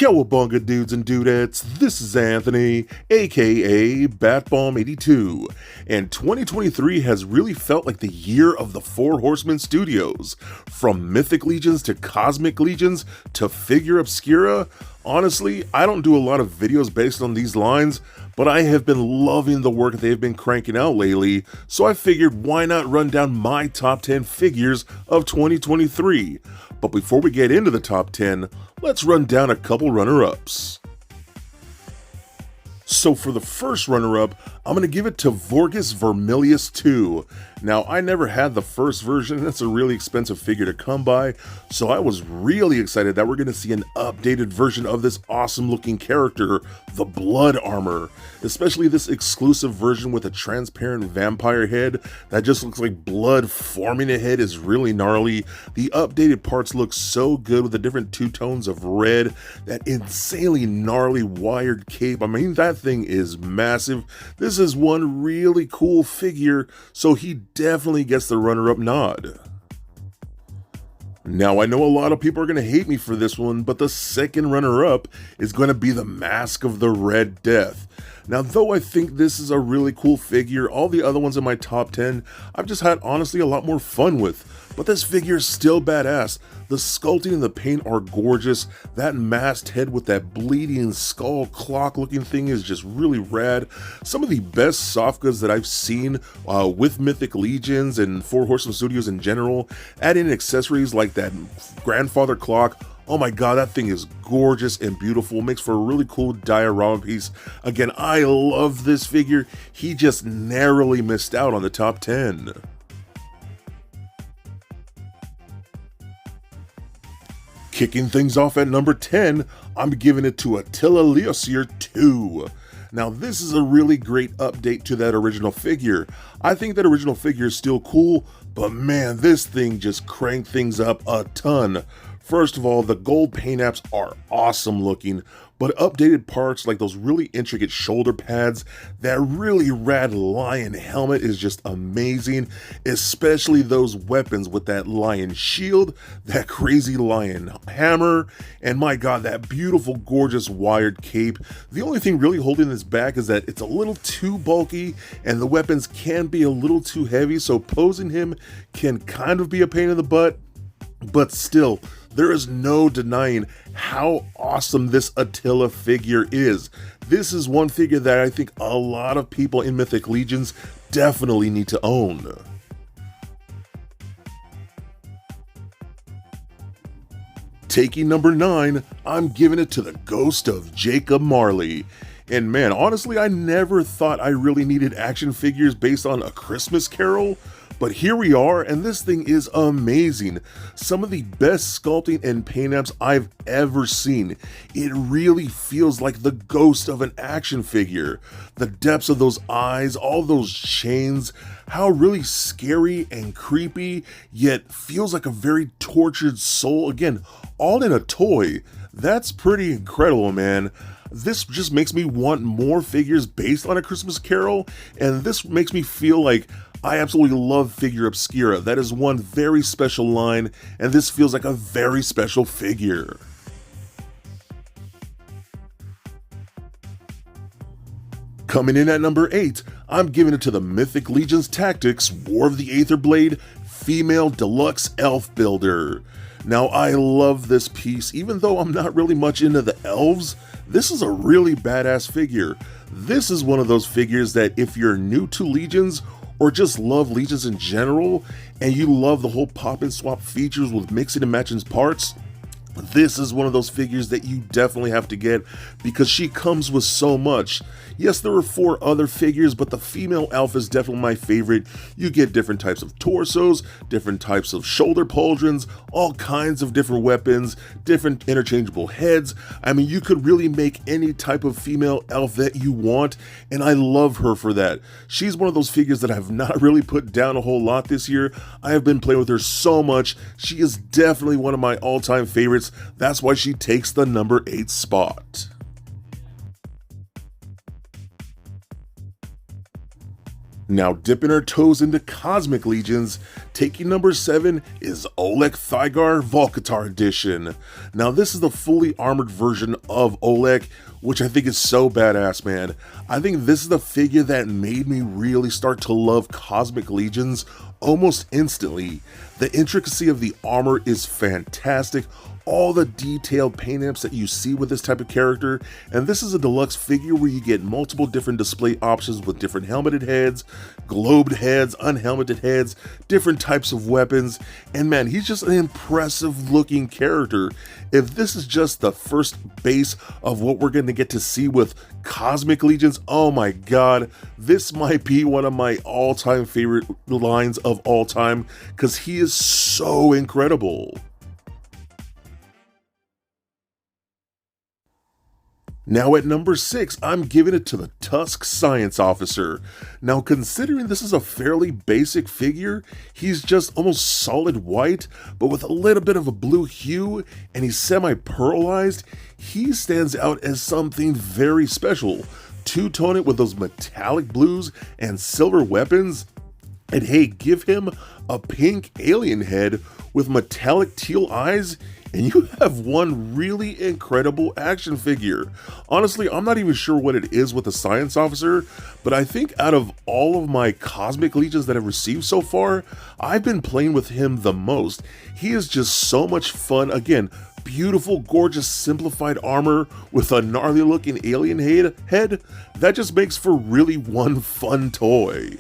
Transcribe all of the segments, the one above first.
Cowabunga dudes and dudettes, this is Anthony, aka BatBomb82, and 2023 has really felt like the year of the Four Horsemen studios. From Mythic Legions to Cosmic Legions to Figura Obscura. Honestly, I don't do a lot of videos based on these lines, but I have been loving the work they've been cranking out lately, so I figured why not run down my top 10 figures of 2023. But before we get into the top 10, let's run down a couple runner-ups. So for the first runner-up, I'm going to give it to Vorgus Vermilius 2. Now, I never had the first version, and it's a really expensive figure to come by, so I was really excited that we're going to see an updated version of this awesome looking character, the Blood Armor. Especially this exclusive version with a transparent vampire head that just looks like blood forming a head is really gnarly. The updated parts look so good with the different two tones of red, that insanely gnarly wired cape. I mean, that thing is massive. This is one really cool figure, so he definitely gets the runner-up nod. Now, I know a lot of people are going to hate me for this one, but the second runner-up is going to be the Mask of the Red Death. Now, though I think this is a really cool figure, all the other ones in my top 10 I've just had honestly a lot more fun with, but this figure is still badass. The sculpting and the paint are gorgeous. That masked head with that bleeding skull clock looking thing is just really rad. Some of the best soft goods that I've seen with Mythic Legions and Four Horsemen Studios in general, add in accessories like that grandfather clock. Oh my god, that thing is gorgeous and beautiful. Makes for a really cool diorama piece. Again, I love this figure. He just narrowly missed out on the top 10. Kicking things off at number 10, I'm giving it to Attila Leosier 2. Now, this is a really great update to that original figure. I think that original figure is still cool, but man, this thing just cranked things up a ton. First of all, the gold paint apps are awesome looking, but updated parts like those really intricate shoulder pads, that really rad lion helmet is just amazing, especially those weapons with that lion shield, that crazy lion hammer, and my god, that beautiful, gorgeous wired cape. The only thing really holding this back is that it's a little too bulky, and the weapons can be a little too heavy, so posing him can kind of be a pain in the butt, but still, there is no denying how awesome this Attila figure is. This is one figure that I think a lot of people in Mythic Legions definitely need to own. Taking number 9, I'm giving it to the Ghost of Jacob Marley. And man, honestly, I never thought I really needed action figures based on A Christmas Carol, but here we are, and this thing is amazing. Some of the best sculpting and paint apps I've ever seen. It really feels like the ghost of an action figure. The depths of those eyes, all those chains, how really scary and creepy, yet feels like a very tortured soul. Again, all in a toy. That's pretty incredible, man. This just makes me want more figures based on A Christmas Carol, and this makes me feel like I absolutely love Figura Obscura. That is one very special line, and this feels like a very special figure. Coming in at number 8, I'm giving it to the Mythic Legions Tactics War of the Aetherblade Female Deluxe Elf Builder. Now, I love this piece, even though I'm not really much into the elves. This is a really badass figure. This is one of those figures that if you're new to Legions, or just love Legions in general, and you love the whole pop and swap features with mixing and matching parts, This is one of those figures that you definitely have to get because she comes with so much. Yes, there were 4 other figures, but the female alpha is definitely my favorite. You get different types of torsos, different types of shoulder pauldrons, all kinds of different weapons, different interchangeable heads. I mean, you could really make any type of female elf that you want, and I love her for that. She's one of those figures that I have not really put down a whole lot this year. I have been playing with her so much. She is definitely one of my all-time favorites. That's why she takes the number 8 spot. Now dipping our toes into Cosmic Legions, taking number 7 is Oleg Thygar Volcatar Edition. Now this is the fully armored version of Oleg, which I think is so badass, man. I think this is the figure that made me really start to love Cosmic Legions almost instantly. The intricacy of the armor is fantastic. All the detailed paint apps that you see with this type of character, and this is a deluxe figure where you get multiple different display options with different helmeted heads, globed heads, unhelmeted heads, different types of weapons, and man, he's just an impressive looking character. If this is just the first base of what we're going to get to see with Cosmic Legions, oh my god, this might be one of my all-time favorite lines of all time, because he is so incredible. Now at number 6, I'm giving it to the Tusk Science Officer. Now considering this is a fairly basic figure, he's just almost solid white, but with a little bit of a blue hue, and he's semi-pearlized, he stands out as something very special. Two-tone it with those metallic blues and silver weapons, and hey, give him a pink alien head with metallic teal eyes, and you have one really incredible action figure. Honestly, I'm not even sure what it is with the Science Officer, but I think out of all of my Cosmic Legions that I've received so far, I've been playing with him the most. He is just so much fun. Again, beautiful, gorgeous, simplified armor with a gnarly looking alien head. That just makes for really one fun toy.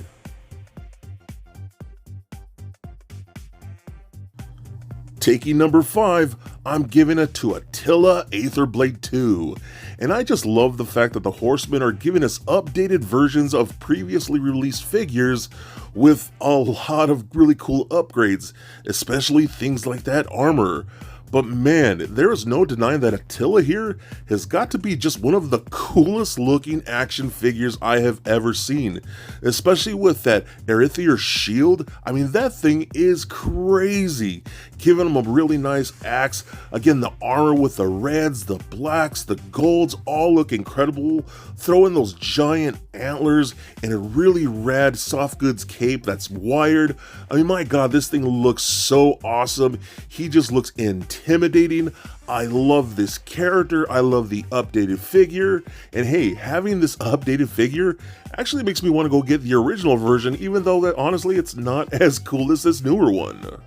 Taking number 5, I'm giving it to Attila Aetherblade 2. And I just love the fact that the Horsemen are giving us updated versions of previously released figures with a lot of really cool upgrades, especially things like that armor. But man, there is no denying that Attila here has got to be just one of the coolest looking action figures I have ever seen. Especially with that Erythr shield. I mean, that thing is crazy. Giving him a really nice axe. Again, the armor with the reds, the blacks, the golds all look incredible. Throw in those giant antlers and a really rad soft goods cape that's wired. I mean, my god, this thing looks so awesome. He just looks intimidating. I love this character. I love the updated figure. And hey, having this updated figure actually makes me want to go get the original version, even though that honestly it's not as cool as this newer one.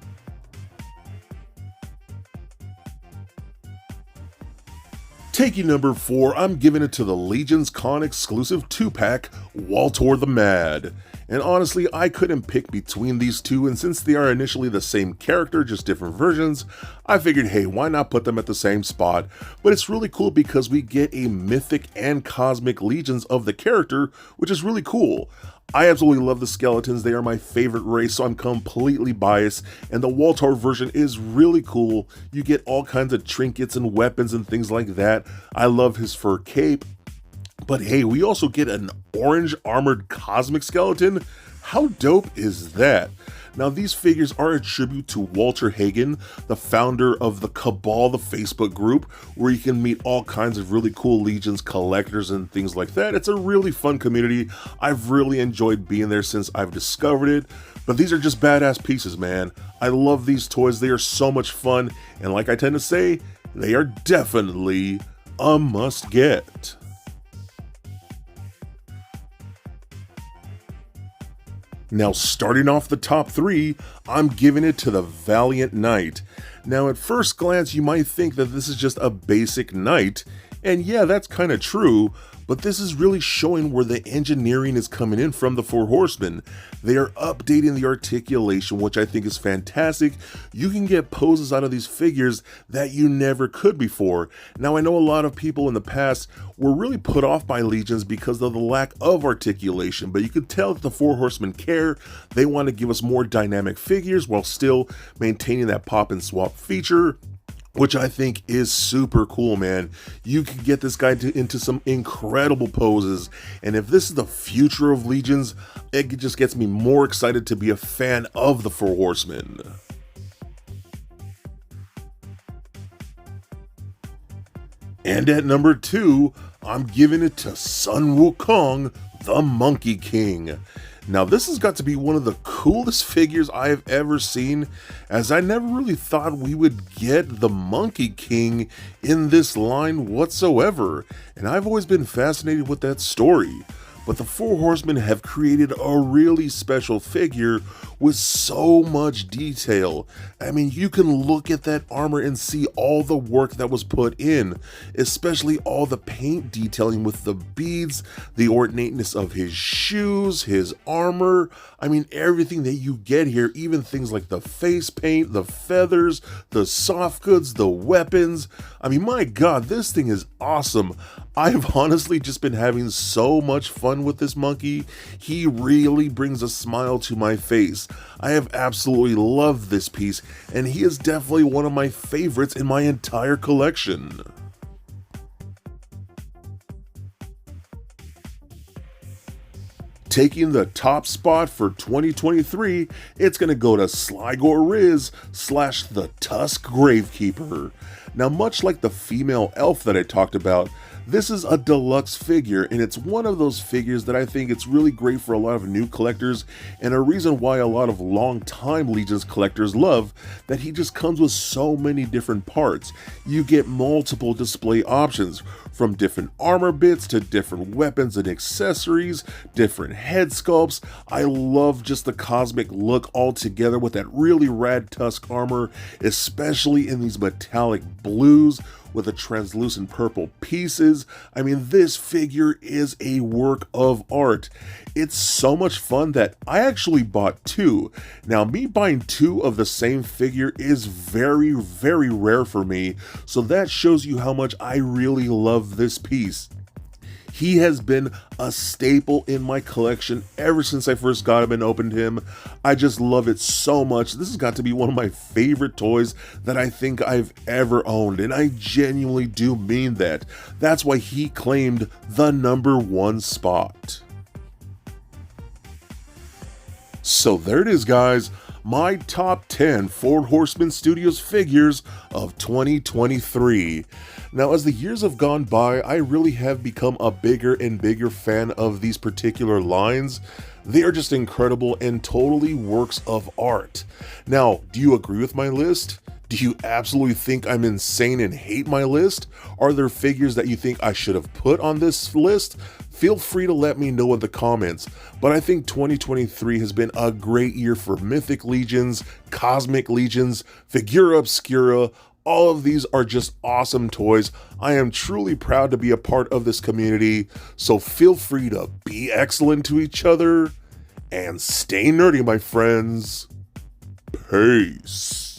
Taking number 4, I'm giving it to the Legions Con exclusive 2-pack, Waltor the Mad. And honestly, I couldn't pick between these two, and since they are initially the same character, just different versions, I figured, hey, why not put them at the same spot? But it's really cool because we get a Mythic and Cosmic Legions of the character, which is really cool. I absolutely love the skeletons. They are my favorite race, so I'm completely biased, and the Waltor version is really cool. You get all kinds of trinkets and weapons and things like that. I love his fur cape. But hey, we also get an orange armored cosmic skeleton. How dope is that? Now these figures are a tribute to Walter Hagen, the founder of the Cabal, the Facebook group, where you can meet all kinds of really cool Legions collectors and things like that. It's a really fun community. I've really enjoyed being there since I've discovered it. But these are just badass pieces, man. I love these toys. They are so much fun. And like I tend to say, they are definitely a must get. Now starting off the top 3, I'm giving it to the Valiant Knight. Now at first glance you might think that this is just a basic knight, And yeah, that's kind of true, but this is really showing where the engineering is coming in from the Four Horsemen. They are updating the articulation, which I think is fantastic. You can get poses out of these figures that you never could before. Now, I know a lot of people in the past were really put off by Legions because of the lack of articulation, but you could tell that the Four Horsemen care. They want to give us more dynamic figures while still maintaining that pop and swap feature, which I think is super cool, man. You can get this guy into some incredible poses, and if this is the future of Legions, it just gets me more excited to be a fan of the Four Horsemen. And at number 2, I'm giving it to Sun Wukong, the Monkey King. Now, this has got to be one of the coolest figures I have ever seen, as I never really thought we would get the Monkey King in this line whatsoever, and I've always been fascinated with that story. But the Four Horsemen have created a really special figure with so much detail. I mean, you can look at that armor and see all the work that was put in, especially all the paint detailing with the beads, the ornateness of his shoes, his armor. I mean, everything that you get here, even things like the face paint, the feathers, the soft goods, the weapons. I mean, my God, this thing is awesome. I've honestly just been having so much fun with this monkey. He really brings a smile to my face. I have absolutely loved this piece, and he is definitely one of my favorites in my entire collection. Taking the top spot for 2023, it's going to go to Sligo Riz / the Tusk Gravekeeper. Now, much like the female elf that I talked about, this is a deluxe figure, and it's one of those figures that I think it's really great for a lot of new collectors, and a reason why a lot of long-time Legions collectors love that he just comes with so many different parts. You get multiple display options, from different armor bits to different weapons and accessories, different head sculpts. I love just the cosmic look altogether with that really rad Tusk armor, especially in these metallic blues with the translucent purple pieces. I mean, this figure is a work of art. It's so much fun that I actually bought 2. Now, me buying 2 of the same figure is very, very rare for me, so that shows you how much I really love this piece. He has been a staple in my collection ever since I first got him and opened him. I just love it so much. This has got to be one of my favorite toys that I think I've ever owned, and I genuinely do mean that. That's why he claimed the #1 spot. So there it is, guys. My top 10 Four Horsemen Studios figures of 2023. Now, as the years have gone by, I really have become a bigger and bigger fan of these particular lines. They are just incredible and totally works of art. Now, do you agree with my list? Do you absolutely think I'm insane and hate my list? Are there figures that you think I should have put on this list? Feel free to let me know in the comments, but I think 2023 has been a great year for Mythic Legions, Cosmic Legions, Figura Obscura. All of these are just awesome toys. I am truly proud to be a part of this community, so feel free to be excellent to each other and stay nerdy, my friends. Peace.